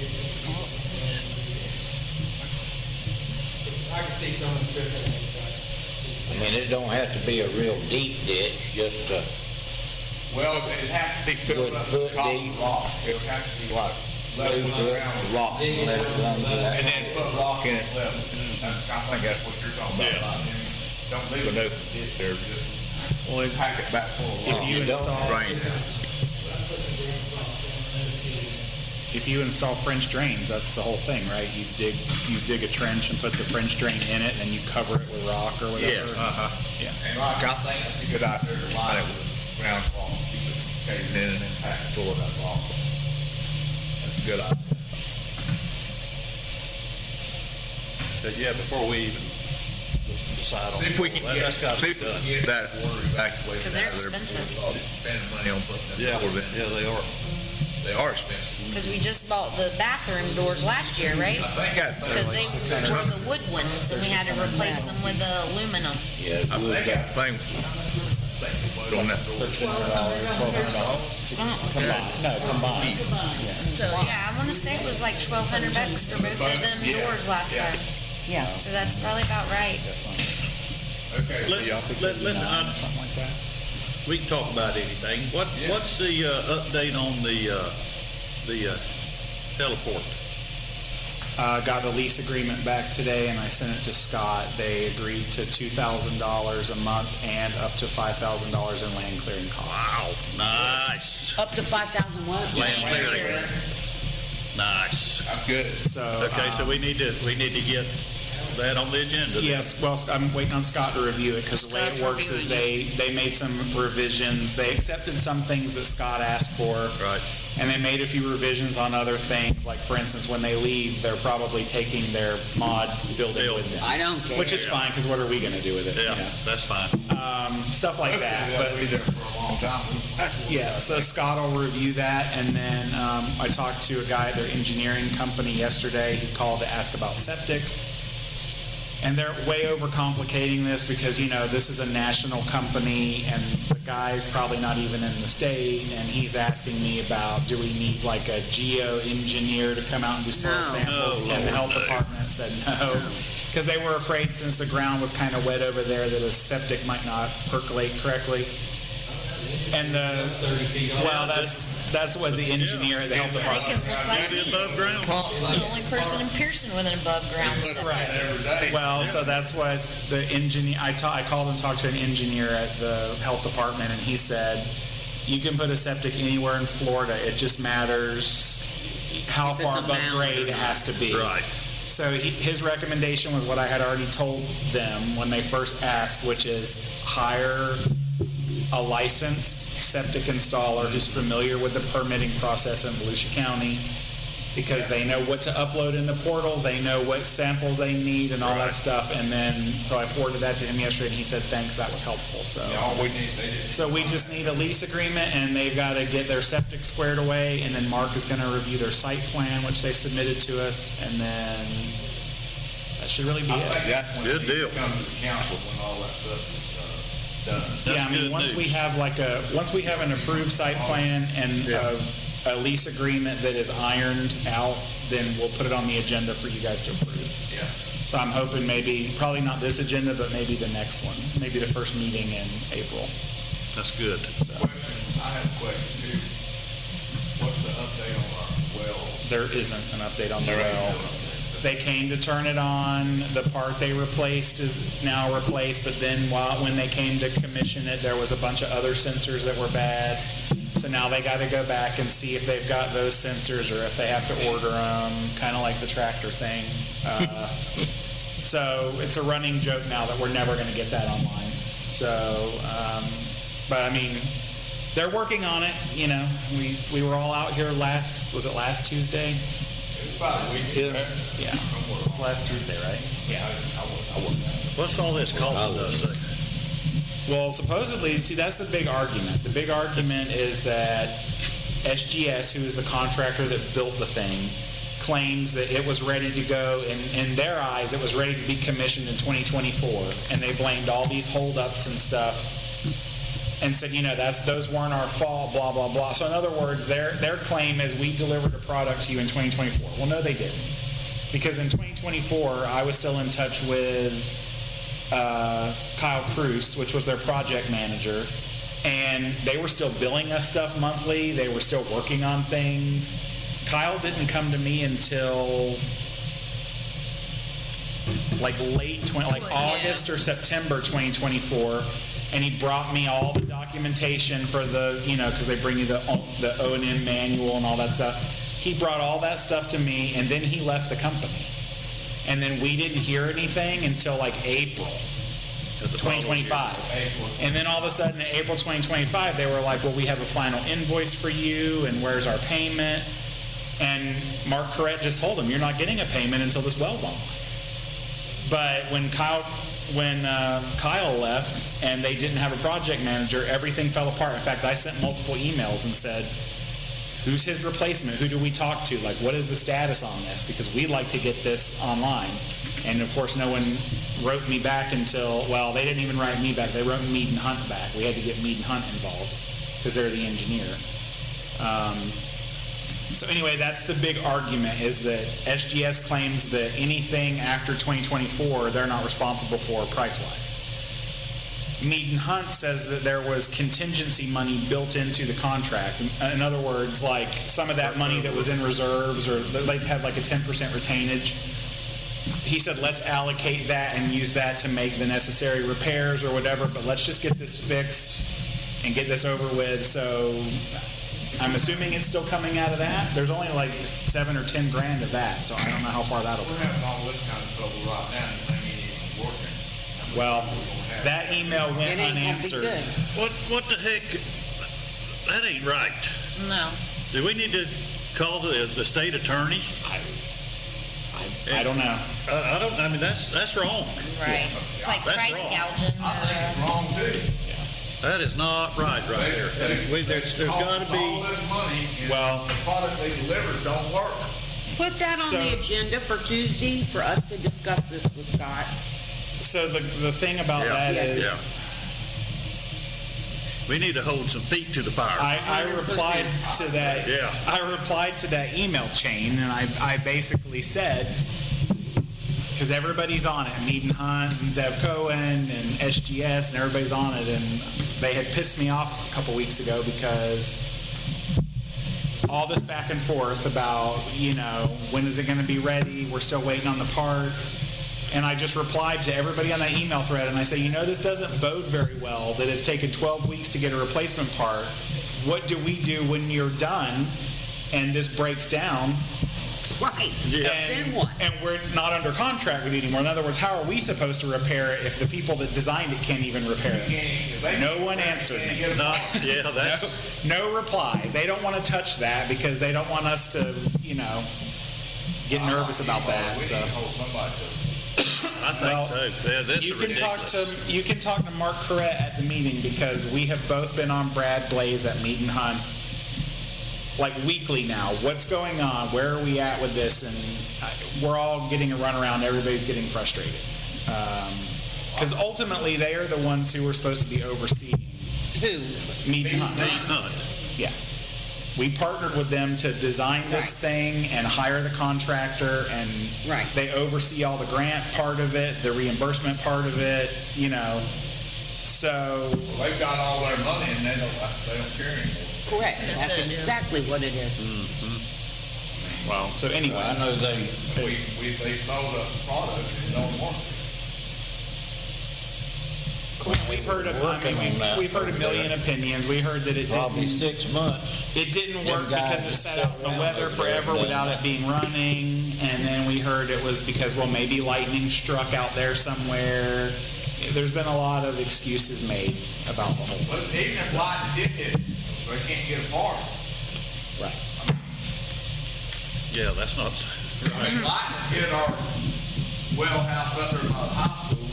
I can see someone tripping and I mean, it don't have to be a real deep ditch, just a, Well, it'd have to be filled Good up foot to the top deep. of rock. It would have to be like, let it 2 run foot, around with rock. and let it run to that. And then put rock in it level. I think that's what you're talking about. Yes. Don't leave an open ditch there, just pack it back full of If rock. you install, Drain. if you install French drains, that's the whole thing, right? You dig a trench and put the French drain in it, and you cover it with rock or whatever. Yeah. And like, I think that's a good idea to line it with ground rock, keep it caved in and then pack it full of that rock. That's a good idea. But yeah, before we even decide on. See if we can that, get, that's gotta see be if we done. can get that water evacuated. 'Cause they're out of there expensive. before we spend money on putting them Yeah, doors in. yeah, they are. They are expensive. Because we just bought the bathroom doors last year, right? I think that's. Because they were the wood ones, and we had to replace them with the aluminum. Yeah, I wood think got that thing, I think it was put on that door? Combined. So, Yeah, I wanna say it was like $1,200 for both of them doors last time. Yeah. So that's probably about right. Okay, so y'all, Something like that. We can talk about anything. What's the update on the heliport? Got the lease agreement back today, and I sent it to Scott. They agreed to $2,000 a month and up to $5,000 in land clearing costs. Wow, nice. Up to 5,000 what? Land clearing. Nice. I'm good. So, Okay, so we need to get that on the agenda. then. yes, well, I'm waiting on Scott to review it, because the way it Scott's works is they made some revisions. They accepted some things that Scott asked for. Right. And they made a few revisions on other things, like for instance, when they leave, they're probably taking their mod building with them. I don't care. Which is fine, because what are we gonna do with it? Yeah, you know? that's fine. Stuff like that, but They'll be there for a long time. yeah, so Scott will review that, and then I talked to a guy at their engineering company yesterday. He called to ask about septic. And they're way overcomplicating this because, you know, this is a national company and the guy's probably not even in the state. And he's asking me about, do we need like a geo-engineer to come out and do soil No. samples? And the health department said no. Because they were afraid, since the ground was kind of wet over there, that a septic might not percolate correctly. And well, that's what the engineer at the health They department. can look like Maybe me. above ground. The only person in Pierson with an above ground septic. Every day. Well, so that's what the engineer, I called and talked to an engineer at the health department, and he said, you can put a septic anywhere in Florida, it just matters how If it's far a above mound. grade it has to be. Right. So his recommendation was what I had already told them when they first asked, which is hire a licensed septic installer who's familiar with the permitting process in Volusia County, because they know what to upload in the portal, they know what samples they need and all that stuff. And then, so I forwarded that to him yesterday, and he said, thanks, that was helpful, so. All we need, they did. So we just need a lease agreement, and they've got to get their septic squared away, and then Mark is going to review their site plan, which they submitted to us, and then that should really be I it. think that's when Good it needs deal. to come to the council when all that stuff is done. That's Yeah, I mean, good once we news. have once we have an approved site plan and a lease agreement that is ironed out, then we'll put it on the agenda for you guys to approve. Yeah. So I'm hoping probably not this agenda, but maybe the next one, maybe the first meeting in April. That's good. Question, I have a question too. What's the update on our well? There isn't an update on the well. They came to turn it on, the part they replaced is now replaced, but then when they came to commission it, there was a bunch of other sensors that were bad. So now they got to go back and see if they've got those sensors or if they have to order them, kind of like the tractor thing. So it's a running joke now that we're never going to get that online. So, but I mean, they're working on it, you know. We were all out here last Tuesday? It's about a week. Yeah, last Tuesday, right? Yeah. What's all this costing us? Well, supposedly, see, that's the big argument. The big argument is that SGS, who is the contractor that built the thing, claims that it was ready to go, and in their eyes, it was ready to be commissioned in 2024, and they blamed all these holdups and stuff, and said, you know, those weren't our fault, blah, blah, blah. So in other words, their claim is we delivered a product to you in 2024. Well, no, they didn't. Because in 2024, I was still in touch with Kyle Cruz, which was their project manager, and they were still billing us stuff monthly. They were still working on things. Kyle didn't come to me until like August or September 2024, and he brought me all the documentation for the, you know, because they bring you the O&M manual and all that stuff. He brought all that stuff to me, and then he left the company. And then we didn't hear anything until like April 2025. And then all of a sudden in April 2025, they were like, well, we have a final invoice for you, and where's our payment? And Mark Corrett just told him, you're not getting a payment until this well's online. But when Kyle left and they didn't have a project manager, everything fell apart. In fact, I sent multiple emails and said, who's his replacement? Who do we talk to? Like, what is the status on this? Because we'd like to get this online. And of course, no one wrote me back until, well, they didn't even write me back. They wrote Mead and Hunt back. We had to get Mead and Hunt involved because they're the engineer. So anyway, that's the big argument, is that SGS claims that anything after 2024, they're not responsible for price-wise. Mead and Hunt says that there was contingency money built into the contract. In other words, like some of that money that was in reserves, or they had like a 10% retainage. He said, let's allocate that and use that to make the necessary repairs or whatever, but let's just get this fixed and get this over with. So I'm assuming it's still coming out of that. There's only like 7 or 10 grand of that, so I don't know how far that'll go. We're having all this kind of trouble right now, and the thing ain't even working. Well, that email went It ain't gonna be unanswered. good. What the heck? That ain't right. No. Do we need to call the state attorney? I don't know. I mean, that's wrong. Right. It's like That's price wrong. gouging. I think it's wrong too. That is not right there. There's got to All be, this money, and Well- the product they deliver don't work. Put that on the So- agenda for Tuesday for us to discuss this with Scott. So the thing about that Yeah. is, yeah. We need to hold some feet to the fire. I replied to that. Yeah. I replied to that email chain, and I basically said, because everybody's on it, Mead and Hunt and Zev Cohen and SGS, and everybody's on it, and they had pissed me off a couple weeks ago because all this back and forth about, when is it going to be ready? We're still waiting on the part. And I just replied to everybody on that email thread, and I said, this doesn't bode very well, that it's taken 12 weeks to get a replacement part. What do we do when you're done and this breaks down? Right. Yeah. Then what? And we're not under contract with you anymore. In other words, how are we supposed to repair it if the people that designed it can't even repair it? No one answered me. No, yeah, that's, No reply. They don't want to touch that because they don't want us to, get nervous about that. We So. need to hold somebody to it. I think so. Yeah, this is You can talk ridiculous. to Mark Corrett at the meeting, because we have both been on Brad Blaze at Mead and Hunt like weekly now. What's going on? Where are we at with this? And we're all getting a runaround. Everybody's getting frustrated because ultimately they are the ones who are supposed to be overseeing Who? Mead and Hunt. Mead and Hunt. Yeah. We partnered with them to design this thing and hire the contractor, and Right. they oversee all the grant part of it, the reimbursement part of it, So, Well, they've got all their money, and they don't care anymore. Correct. That's That's it, yeah. exactly what it is. so anyway. I know they They sold us a product and it don't work. We've heard of, Working on that. we've heard a million opinions. We heard that it probably didn't, 6 months. it didn't work Them guys because it that sat sit out in the around weather over there forever and without done it being running. And then we heard it was because, well, maybe lightning struck out there somewhere. There's been a lot of excuses made about the whole thing. But even if lightning did hit, they can't get a part. Right. Yeah, that's not, I mean, lightning hit our well house up there by the high school,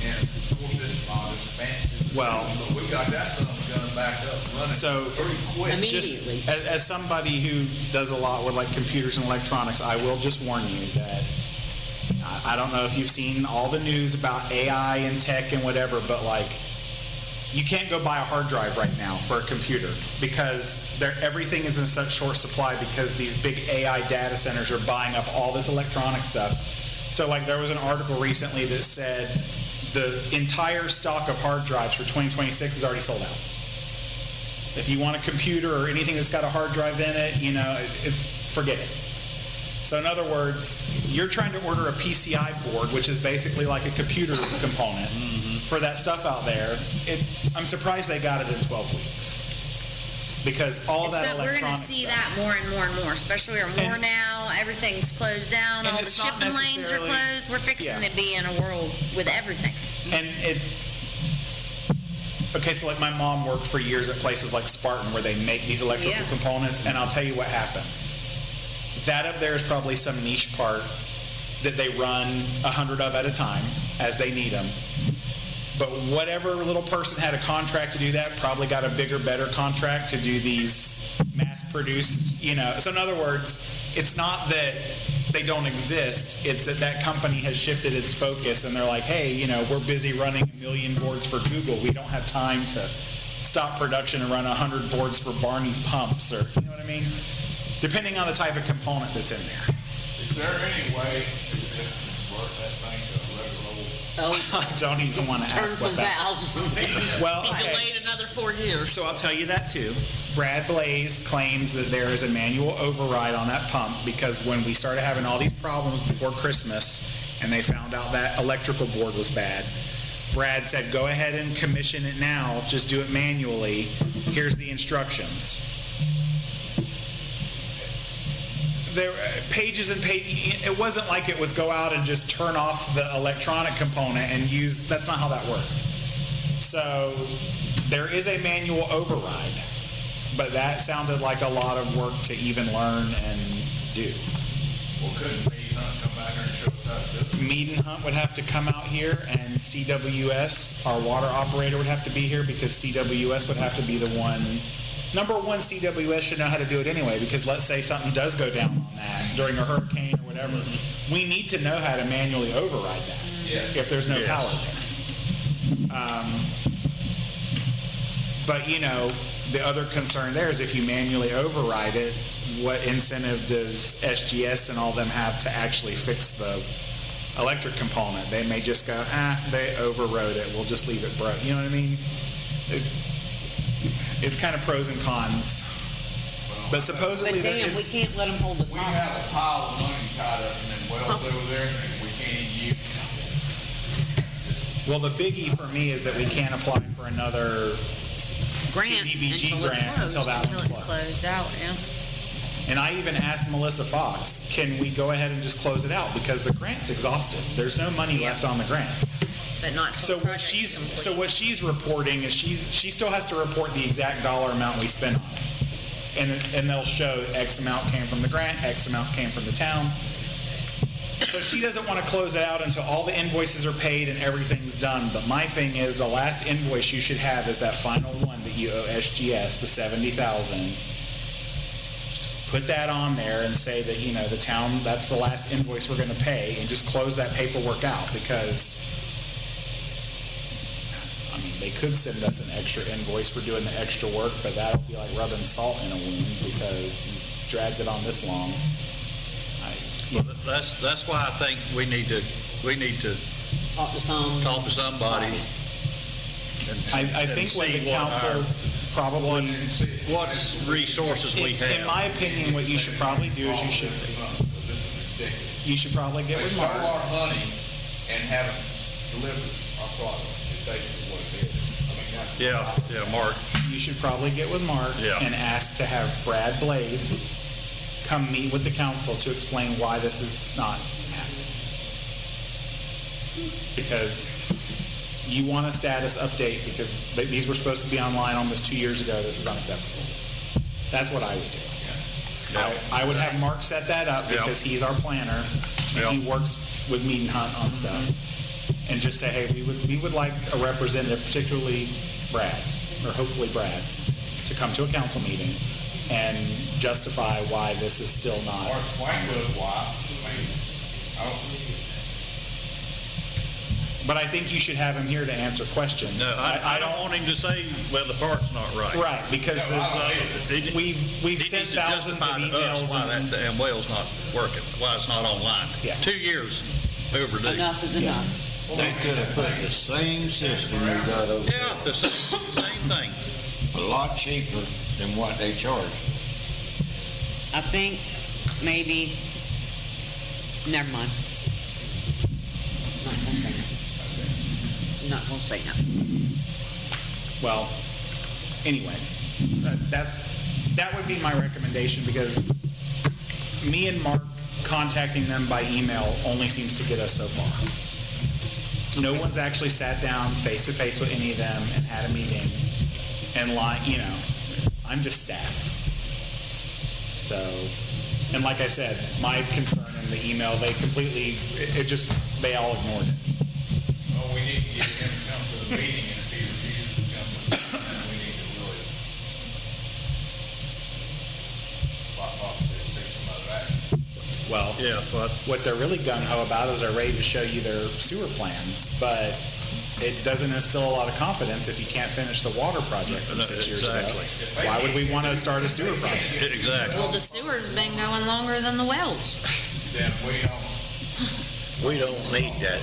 and of course it's not as fancy. Well- But we got that son of a gun back up and running So- pretty quick. Immediately. Just as somebody who does a lot with like computers and electronics, I will just warn you that I don't know if you've seen all the news about AI and tech and whatever, but like you can't go buy a hard drive right now for a computer because everything is in such short supply because these big AI data centers are buying up all this electronic stuff. So like there was an article recently that said the entire stock of hard drives for 2026 is already sold out. If you want a computer or anything that's got a hard drive in it, forget it. So in other words, you're trying to order a PCI board, which is basically like a computer component for that stuff out there. I'm surprised they got it in 12 weeks. Because all It's that that we're electronic gonna see stuff. that more and more and more, especially more And- now, everything's closed down, And all the it's not shipping lanes are necessarily- closed, we're fixing Yeah. to be in a world with everything. And okay, so like my mom worked for years at places like Spartan where they make these electrical Yeah. components, and I'll tell you what happens. That up there is probably some niche part that they run 100 of at a time as they need them. But whatever little person had a contract to do that probably got a bigger, better contract to do these mass-produced, So in other words, it's not that they don't exist. It's that that company has shifted its focus and they're like, hey, you know, we're busy running 1 million boards for Google. We don't have time to stop production and run 100 boards for Barney's pumps, or, you know what I mean? Depending on the type of component that's in there. Is there any way to just convert that thing to a regular old? I don't even want to Turn ask some what that. valves. Well, Be okay. delayed another 4 years. So I'll tell you that too. Brad Blaze claims that there is a manual override on that pump because when we started having all these problems before Christmas and they found out that electrical board was bad, Brad said, go ahead and commission it now, just do it manually. Here's the instructions. There pages and pages. It wasn't like it was go out and just turn off the electronic component and use, that's not how that worked. So there is a manual override, but that sounded like a lot of work to even learn and do. Well, couldn't Mead Hunt come back here and show us how to do it? Mead and Hunt would have to come out here, and CWS, our water operator, would have to be here because CWS would have to be the one. Number one, CWS should know how to do it anyway, because let's say something does go down on that during a hurricane or whatever. We need to know how to manually override that if there's no power there. But, you know, the other concern there is if you manually override it, what incentive does SGS and all them have to actually fix the electric component? They may just go, they overrode it. We'll just leave it broke. You know what I mean? It's kind of pros and cons. But supposedly But there Dan, we is... can't let them hold us We off. have a pile of money tied up in them wells over there, and we can't even use it. Well, the biggie for me is that we can't apply for another Grant CDBG until it's grant closed. until that Until one's it's closed. closed out, yeah. And I even asked Melissa Fox, can we go ahead and just close it out? Because the grant's exhausted. There's no money Yeah. left on the grant. But not So till the what project's complete. she's reporting is she still has to report the exact dollar amount we spent on it. And they'll show X amount came from the grant, X amount came from the town. So she doesn't want to close it out until all the invoices are paid and everything's done. But my thing is, the last invoice you should have is that final one that you owe SGS, the $70,000. Just put that on there and say that, you know, the town, that's the last invoice we're going to pay, and just close that paperwork out, because I mean, they could send us an extra invoice for doing the extra work, but that'll be like rubbing salt in a wound because you dragged it on this long. Well, that's why I think we need to Talk to some. talk to somebody. I think what the see what council probably, What resources we in have. my opinion, what you should probably do is you should probably get They with stole Mark. our money and haven't delivered our product. It's basically what it is. I mean, that's. Yeah, Mark. You should probably get with Mark Yeah. and ask to have Brad Blaze come meet with the council to explain why this is not happening. Because you want a status update, because these were supposed to be online almost 2 years ago. This is unacceptable. That's what I would do. I would have Mark set that up Yeah. because he's our planner and he works with Mead and Hunt on stuff. And just say, hey, we would like a representative, particularly Brad, or hopefully Brad, to come to a council meeting and justify why this is still not. Or explain to us why. I mean, But I think you should have him here to answer questions. No, I don't want him to say, well, the part's not right. Right, because we've He sent needs to thousands of justify to us emails. why that damn well's not working, why it's not online. Yeah. 2 years overdue. Enough is enough. They could have put the same system you got over Yeah, there, the same thing. a lot cheaper than what they charged us. I think maybe, never mind. Not gonna say no. Well, anyway, that would be my recommendation, because me and Mark contacting them by email only seems to get us so far. No one's actually sat down face to face with any of them and had a meeting and I'm just staff. So, and like I said, my concern in the email, they all ignored it. well, we need to get him to come to the meeting, and if he refuses to come to the meeting, we need to really, take some other action. Well, Yeah, but what they're really gung-ho about is they're ready to show you their sewer plans, but it doesn't instill a lot of confidence if you can't finish the water project from 6 years ago. Exactly. Why would we want to start a sewer project? exactly. Well, the sewer's been going longer than the wells. Then We don't need that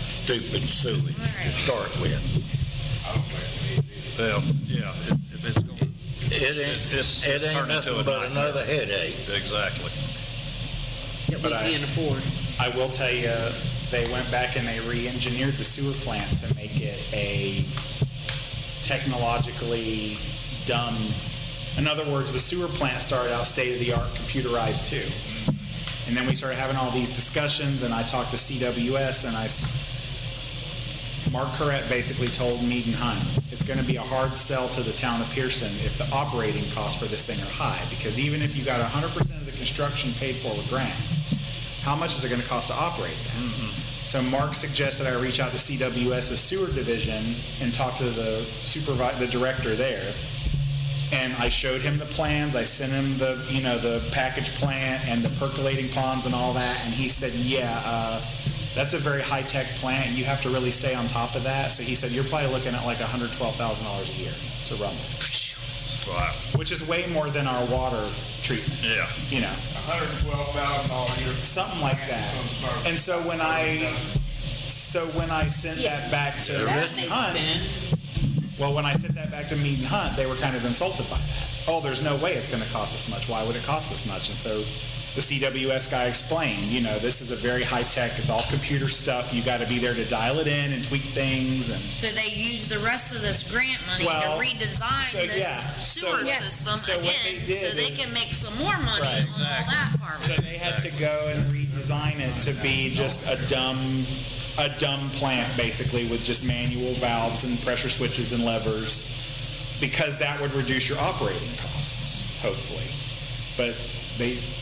stupid sewage to start with. Well, yeah, if it's going, It ain't turned into nothing a but nightmare. another headache. Exactly. That we can't afford. I will tell you, they went back and they re-engineered the sewer plant to make it a technologically dumb. In other words, the sewer plant started out state-of-the-art computerized too. And then we started having all these discussions, and I talked to CWS, and Mark Corrett basically told Mead and Hunt, it's going to be a hard sell to the town of Pierson if the operating costs for this thing are high, because even if you got 100% of the construction paid for with grants, how much is it going to cost to operate that? So Mark suggested I reach out to CWS's sewer division and talk to the director there. And I showed him the plans, I sent him the package plant and the percolating ponds and all that, and he said, that's a very high-tech plant, and you have to really stay on top of that. So he said, you're probably looking at like $112,000 a year to run that. Wow. Which is way more than our water treatment. Yeah. $112,000 a year. Something like that. And so when I sent that back to That Mead and makes Hunt, sense. well, when I sent that back to Mead and Hunt, they were kind of insulted by that. Oh, there's no way it's going to cost this much. Why would it cost this much? And so the CWS guy explained, this is a very high-tech, it's all computer stuff. You got to be there to dial it in and tweak things. And So they use the rest of this grant money Well, to redesign so, this yeah. sewer So- system so what they again, did so they is- can make some more money Right, on all that part. so they had to go and redesign it to be just a dumb plant, basically, with just manual valves and pressure switches and levers, because that would reduce your operating costs, hopefully. But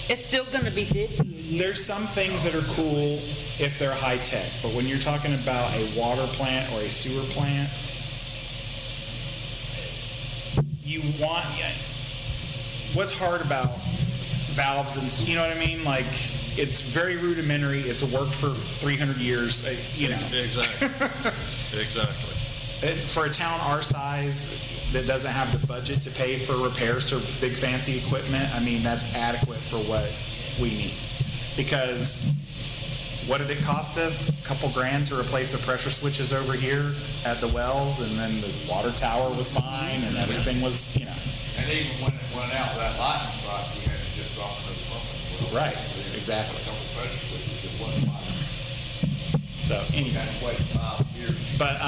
It's still going to be 50 a year. there's some things that are cool if they're high tech, but when you're talking about a water plant or a sewer plant, what's hard about valves and, you know what I mean? Like, it's very rudimentary. It's worked for 300 years, Exactly. Exactly. For a town our size that doesn't have the budget to pay for repairs to big fancy equipment, I mean, that's adequate for what we need. Because what did it cost us? A couple grand to replace the pressure switches over here at the wells, and then the water tower was fine, and everything was, And even when it went out, that lightning strike, we had to just drop another pump in the well. Right, exactly. A couple pressure switches, it wasn't like, So we anyway, had to wait 5 years. but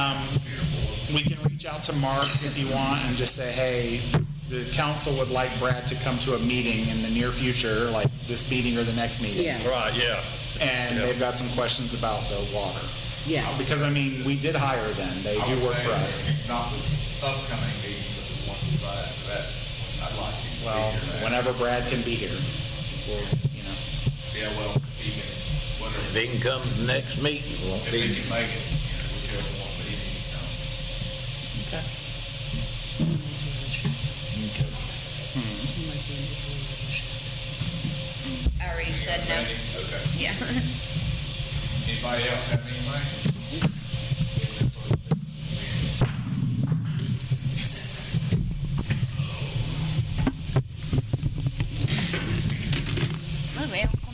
we can reach out to Mark if you want and just say, hey, the council would like Brad to come to a meeting in the near future, like this meeting or the next meeting. Yeah. Right, yeah. And they've got some questions about the water. Yeah. Because, I mean, we did hire them. They do work for us. Not the upcoming meeting, but the one right after that. I'd like you to be Well, here. whenever Brad can be here, we'll, Yeah, well, he can, whatever. If he can come to the next meeting, won't If he be. can make it, whichever one meeting he comes. Okay. I already said no. Okay. Yeah. Anybody else have anything? Oh, well.